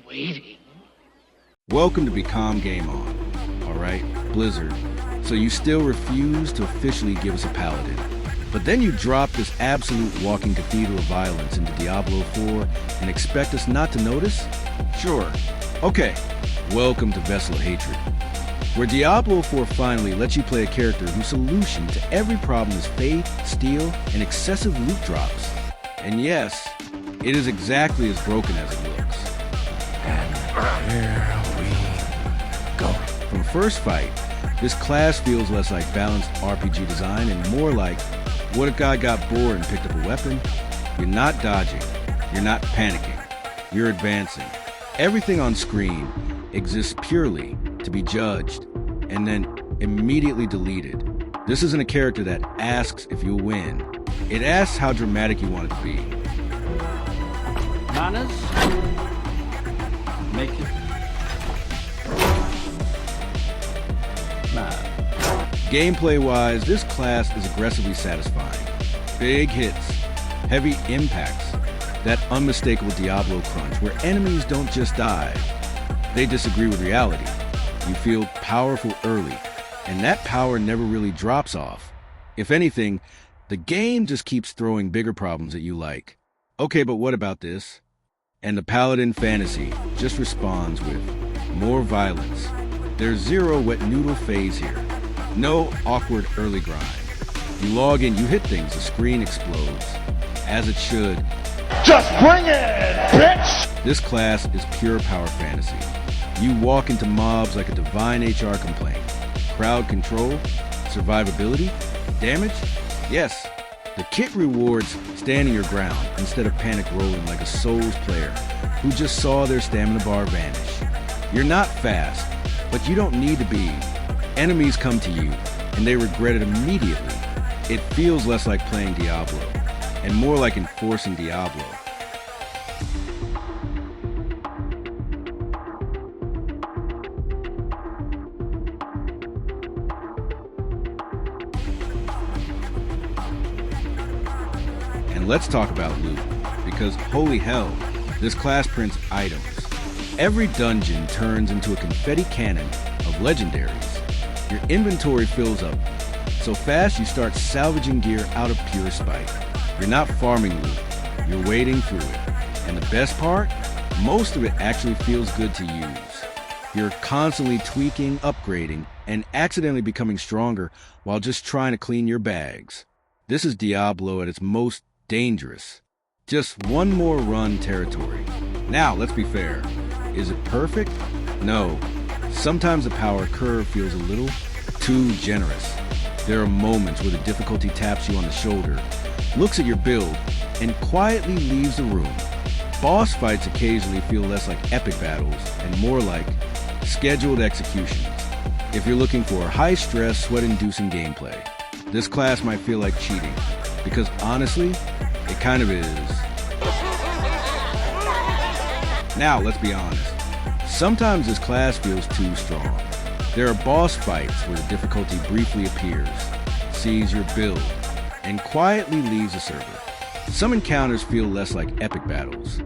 waiting. Welcome to BeCalmGameOn. Alright, Blizzard. So you still refuse to officially give us a Paladin. But then you drop this absolute walking cathedral of violence into Diablo 4 and expect us not to notice? Sure. Okay, welcome to Vessel of Hatred, where Diablo 4 finally lets you play a character whose solution to every problem is faith, steal, and excessive loot drops. And yes, it is exactly as broken as it looks. And here we go. From first fight, this class feels less like balanced RPG design and more like, what if God got bored and picked up a weapon? You're not dodging, you're not panicking, you're advancing. Everything on screen exists purely to be judged and then immediately deleted. This isn't a character that asks if you'll win. It asks how dramatic you want it to be. Manners? Make it mad. Gameplay-wise, this class is aggressively satisfying. Big hits, heavy impacts, that unmistakable Diablo crunch where enemies don't just die, they disagree with reality. You feel powerful early, and that power never really drops off. If anything, the game just keeps throwing bigger problems at you like, okay, but what about this? And the Paladin fantasy just responds with more violence. There's zero wet noodle phase here. No awkward early grind. You log in, you hit things, the screen explodes. As it should. Just bring it, bitch! This class is pure power fantasy. You walk into mobs like a divine HR complaint. Crowd control, survivability, damage? Yes, the kit rewards standing your ground instead of panic rolling like a Souls player who just saw their stamina bar vanish. You're not fast, but you don't need to be. Enemies come to you, and they regret it immediately. It feels less like playing Diablo, and more like enforcing Diablo. And let's talk about loot, because holy hell, this class prints items. Every dungeon turns into a confetti cannon of legendaries. Your inventory fills up so fast you start salvaging gear out of pure spite. You're not farming loot, you're wading through it. And the best part? Most of it actually feels good to use. You're constantly tweaking, upgrading, and accidentally becoming stronger while just trying to clean your bags. This is Diablo at its most dangerous. Just one more run territory. Now, let's be fair. Is it perfect? No. Sometimes the power curve feels a little too generous. There are moments where the difficulty taps you on the shoulder, looks at your build, and quietly leaves the room. Boss fights occasionally feel less like epic battles and more like scheduled executions. If you're looking for high-stress, sweat-inducing gameplay, this class might feel like cheating, because honestly, it kind of is. Now, let's be honest. Sometimes this class feels too strong. There are boss fights where the difficulty briefly appears, sees your build, and quietly leaves the server. Some encounters feel less like epic battles,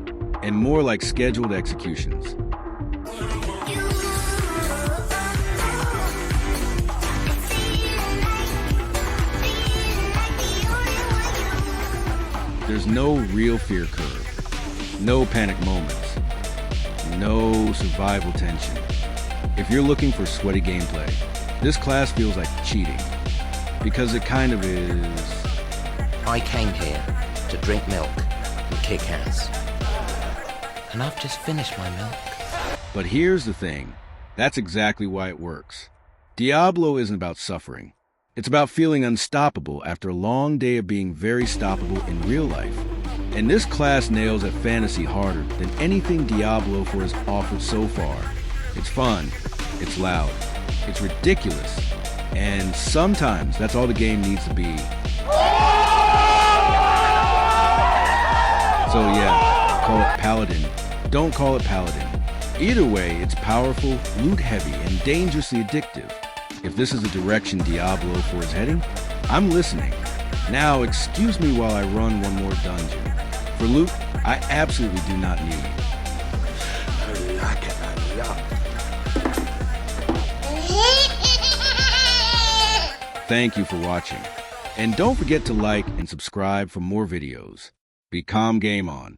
and more like scheduled executions. There's no real fear curve, no panic moments, no survival tension. If you're looking for sweaty gameplay, this class feels like cheating, because it kind of is. I came here to drink milk and kick ass. And I've just finished my milk. But here's the thing, that's exactly why it works. Diablo isn't about suffering. It's about feeling unstoppable after a long day of being very stoppable in real life. And this class nails that fantasy harder than anything Diablo 4 has offered so far. It's fun, it's loud, it's ridiculous, and sometimes that's all the game needs to be. So yeah, call it Paladin, don't call it Paladin. Either way, it's powerful, loot heavy, and dangerously addictive. If this is the direction Diablo 4 is heading, I'm listening. Now, excuse me while I run one more dungeon. For loot, I absolutely do not need. Thank you for watching. And don't forget to like and subscribe for more videos. Be calm, game on.